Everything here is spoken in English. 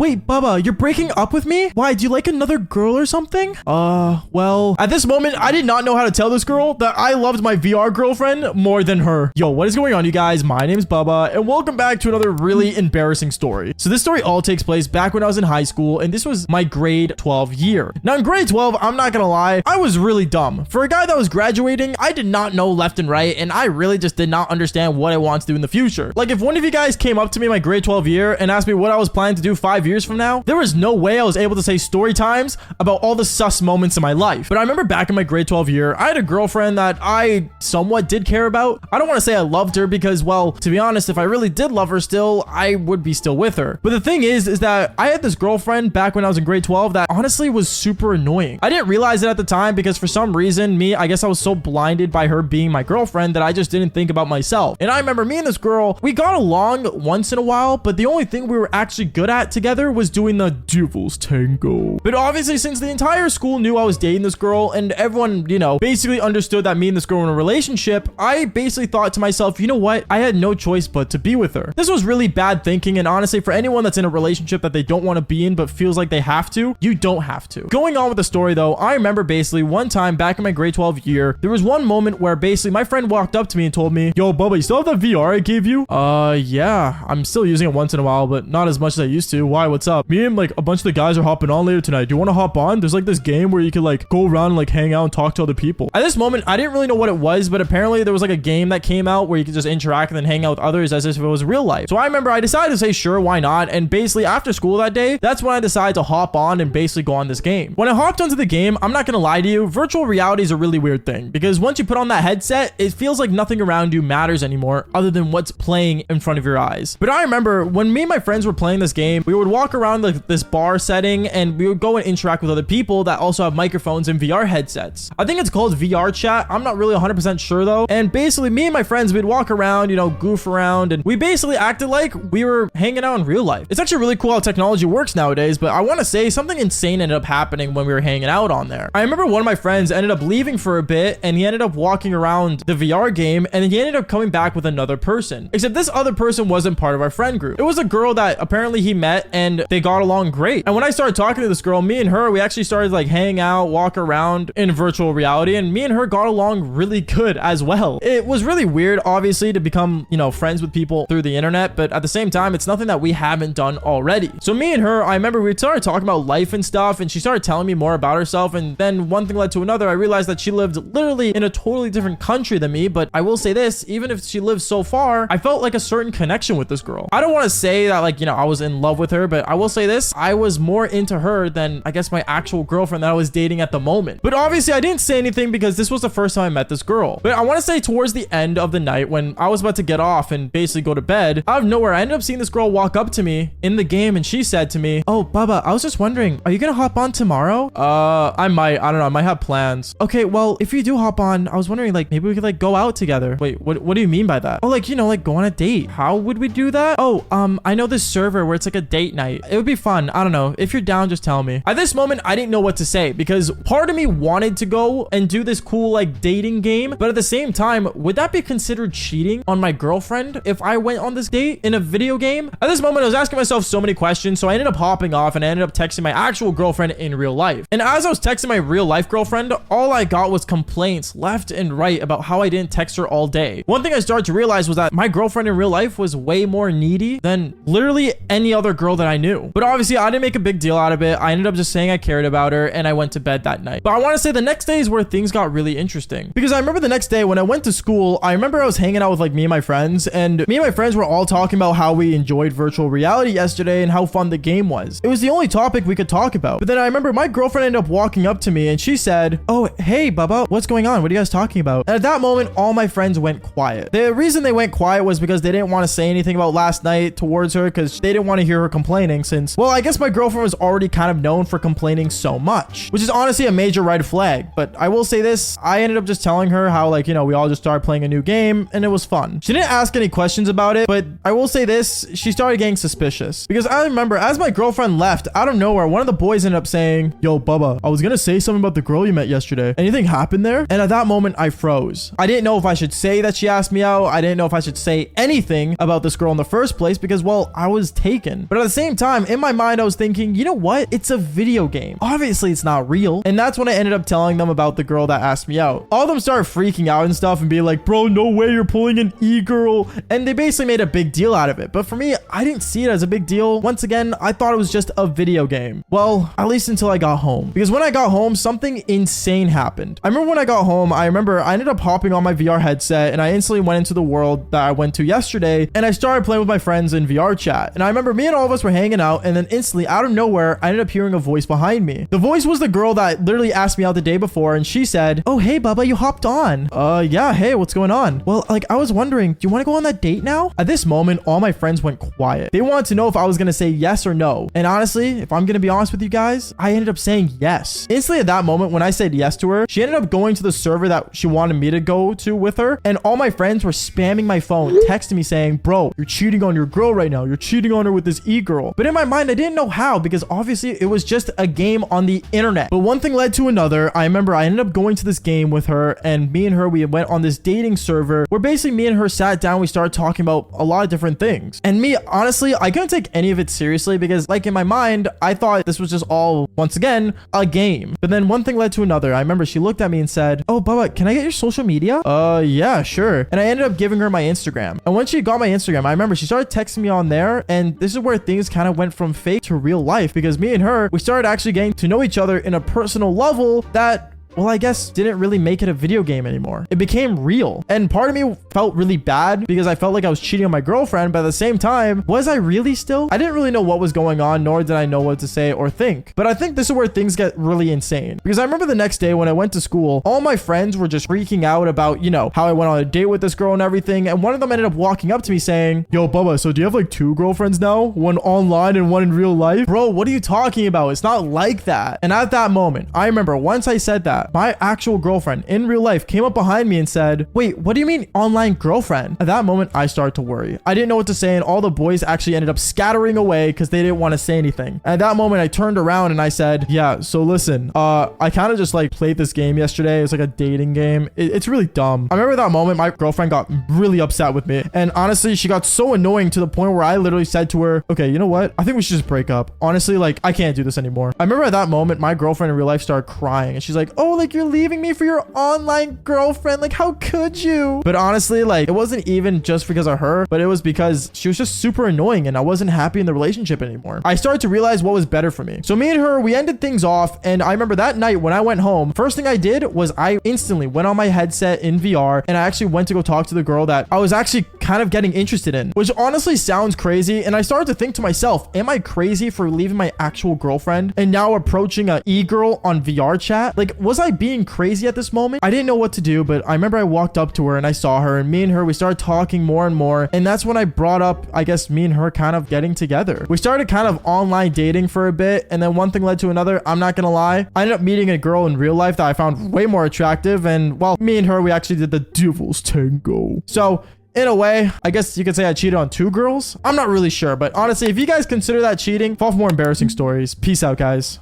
Wait, Bubba, you're breaking up with me? Why, do you like another girl or something? Well, at this moment, I did not know how to tell this girl that I loved my VR girlfriend more than her. Yo, what is going on, you guys? My name is Bubba, and welcome back to another really embarrassing story. So this story all takes place back when I was in high school, and this was my grade 12 year. Now, in grade 12, I'm not gonna lie, I was really dumb. For a guy that was graduating, I did not know left and right, and I really just did not understand what I want to do in the future. Like, if one of you guys came up to me my grade 12 year and asked me what I was planning to do 5 years from now, there was no way I was able to say story times about all the sus moments in my life. But I remember back in my grade 12 year, I had a girlfriend that I somewhat did care about. I don't want to say I loved her because, well, to be honest, if I really did love her still, I would be still with her. But the thing is that I had this girlfriend back when I was in grade 12 that honestly was super annoying. I didn't realize it at the time because for some reason, I guess I was so blinded by her being my girlfriend that I just didn't think about myself. And I remember me and this girl, we got along once in a while, but the only thing we were actually good at together was doing the devil's tango. But obviously, since the entire school knew I was dating this girl and everyone, basically understood that me and this girl were in a relationship, I basically thought to myself, you know what? I had no choice but to be with her. This was really bad thinking, and honestly, for anyone that's in a relationship that they don't want to be in but feels like they have to, you don't have to. Going on with the story though, I remember basically one time back in my grade 12 year, there was one moment where basically my friend walked up to me and told me, yo, Bubba, you still have that VR I gave you? Yeah, I'm still using it once in a while, but not as much as I used to. Why? What's up? Me and like a bunch of the guys are hopping on later tonight. Do you want to hop on? There's like this game where you can like go around and like hang out and talk to other people. At this moment, I didn't really know what it was, but apparently there was like a game that came out where you could just interact and then hang out with others as if it was real life. So I remember I decided to say, sure, why not? And basically after school that day, that's when I decided to hop on and basically go on this game. When I hopped onto the game, I'm not going to lie to you, virtual reality is a really weird thing because once you put on that headset, it feels like nothing around you matters anymore other than what's playing in front of your eyes. But I remember when me and my friends were playing this game, we would walk around like this bar setting and we would go and interact with other people that also have microphones and VR headsets. I think it's called VR chat. I'm not really 100% sure though. And basically me and my friends, we'd walk around, goof around, and we basically acted like we were hanging out in real life. It's actually really cool how technology works nowadays, but I want to say something insane ended up happening when we were hanging out on there. I remember one of my friends ended up leaving for a bit and he ended up walking around the VR game and then he ended up coming back with another person. Except this other person wasn't part of our friend group. It was a girl that apparently he met and they got along great. And when I started talking to this girl, me and her, we actually started like hang out, walk around in virtual reality, and me and her got along really good as well. It was really weird, obviously, to become, friends with people through the internet, but at the same time, it's nothing that we haven't done already. So me and her, I remember we started talking about life and stuff, and she started telling me more about herself, and then one thing led to another. I realized that she lived literally in a totally different country than me, but I will say this, even if she lives so far, I felt like a certain connection with this girl. I don't want to say that like, I was in love with her, but I will say this, I was more into her than I guess my actual girlfriend that I was dating at the moment. But obviously I didn't say anything because this was the first time I met this girl. But I want to say towards the end of the night when I was about to get off and basically go to bed, out of nowhere, I ended up seeing this girl walk up to me in the game and she said to me, oh, Bubba, I was just wondering, are you gonna hop on tomorrow? I don't know, I might have plans. Okay, well, if you do hop on, I was wondering like maybe we could like go out together. Wait, what do you mean by that? Oh, like, like go on a date. How would we do that? Oh, I know this server where it's like a date night. It would be fun. I don't know. If you're down, just tell me. At this moment, I didn't know what to say because part of me wanted to go and do this cool like dating game, but at the same time, would that be considered cheating on my girlfriend if I went on this date in a video game? At this moment, I was asking myself so many questions, so I ended up hopping off and I ended up texting my actual girlfriend in real life. And as I was texting my real life girlfriend, all I got was complaints left and right about how I didn't text her all day. One thing I started to realize was that my girlfriend in real life was way more needy than literally any other girl that I knew. But obviously, I didn't make a big deal out of it. I ended up just saying I cared about her and I went to bed that night. But I want to say the next day is where things got really interesting because I remember the next day when I went to school, I remember I was hanging out with like me and my friends, and me and my friends were all talking about how we enjoyed virtual reality yesterday and how fun the game was. It was the only topic we could talk about. But then I remember my girlfriend ended up walking up to me and she said, oh, hey, Bubba, what's going on? What are you guys talking about? And at that moment, all my friends went quiet. The reason they went quiet was because they didn't want to say anything about last night towards her because they didn't want to hear her complaining since, well, I guess my girlfriend was already kind of known for complaining so much, which is honestly a major red flag. But I will say this, I ended up just telling her how like, we all just started playing a new game and it was fun. She didn't ask any questions about it, but I will say this, she started getting suspicious because I remember as my girlfriend left, out of nowhere, one of the boys ended up saying, yo, Bubba, I was gonna say something about the girl you met yesterday. Anything happened there? And at that moment, I froze. I didn't know if I should say that she asked me out. I didn't know if I should say anything about this girl in the first place because, well, I was taken. But at the same same time, in my mind, I was thinking, you know what? It's a video game. Obviously, it's not real. And that's when I ended up telling them about the girl that asked me out. All of them started freaking out and stuff and being like, bro, no way you're pulling an e-girl. And they basically made a big deal out of it. But for me, I didn't see it as a big deal. Once again, I thought it was just a video game. Well, at least until I got home. Because when I got home, something insane happened. I remember when I got home, I ended up hopping on my VR headset and I instantly went into the world that I went to yesterday and I started playing with my friends in VR chat. And I remember me and all of us were hanging out and then instantly out of nowhere, I ended up hearing a voice behind me. The voice was the girl that literally asked me out the day before and she said, oh, hey, Bubba, you hopped on. Yeah, hey, what's going on? Well, like I was wondering, do you want to go on that date now? At this moment, all my friends went quiet. They wanted to know if I was going to say yes or no. And honestly, if I'm going to be honest with you guys, I ended up saying yes. Instantly at that moment, when I said yes to her, she ended up going to the server that she wanted me to go to with her. And all my friends were spamming my phone, texting me saying, bro, you're cheating on your girl right now. You're cheating on her with this e-girl. But in my mind, I didn't know how because obviously it was just a game on the internet. But one thing led to another. I remember I ended up going to this game with her and me and her, we went on this dating server where basically me and her sat down. We started talking about a lot of different things. And me, honestly, I couldn't take any of it seriously because like in my mind, I thought this was just all, once again, a game. But then one thing led to another. I remember she looked at me and said, oh, Bubba, can I get your social media? Yeah, sure. And I ended up giving her my Instagram. And when she got my Instagram, I remember she started texting me on there. And this is where things kind of went from fake to real life because me and her, we started actually getting to know each other in a personal level that, well, I guess didn't really make it a video game anymore. It became real. And part of me felt really bad because I felt like I was cheating on my girlfriend. But at the same time, was I really still? I didn't really know what was going on, nor did I know what to say or think. But I think this is where things get really insane. Because I remember the next day when I went to school, all my friends were just freaking out about, you know, how I went on a date with this girl and everything. And one of them ended up walking up to me saying, yo, Bubba, so do you have like 2 girlfriends now? One online and one in real life? Bro, what are you talking about? It's not like that. And at that moment, I remember once I said that, my actual girlfriend in real life came up behind me and said, wait, what do you mean online girlfriend? At that moment, I started to worry. I didn't know what to say and all the boys actually ended up scattering away because they didn't want to say anything. At that moment, I turned around and I said, yeah, so listen, I kind of just like played this game yesterday. It's like a dating game. It's really dumb. I remember that moment, my girlfriend got really upset with me. And honestly, she got so annoying to the point where I literally said to her, okay, you know what? I think we should just break up. Honestly, like I can't do this anymore. I remember at that moment, my girlfriend in real life started crying and she's like, oh, like you're leaving me for your online girlfriend. Like, how could you? But honestly, like, it wasn't even just because of her, but it was because she was just super annoying and I wasn't happy in the relationship anymore. I started to realize what was better for me. So me and her, we ended things off. And I remember that night when I went home, first thing I did was I instantly went on my headset in VR and I actually went to go talk to the girl that I was actually kind of getting interested in, which honestly sounds crazy. And I started to think to myself, am I crazy for leaving my actual girlfriend and now approaching a e-girl on VR chat? Like, was I being crazy at this moment? I didn't know what to do, but I remember I walked up to her and I saw her and me and her, we started talking more and more. And that's when I brought up, I guess, me and her kind of getting together. We started kind of online dating for a bit. And then one thing led to another. I'm not going to lie. I ended up meeting a girl in real life that I found way more attractive. And well, me and her, we actually did the devil's tango. So in a way, I guess you could say I cheated on 2 girls. I'm not really sure, but honestly, if you guys consider that cheating, follow for more embarrassing stories. Peace out, guys.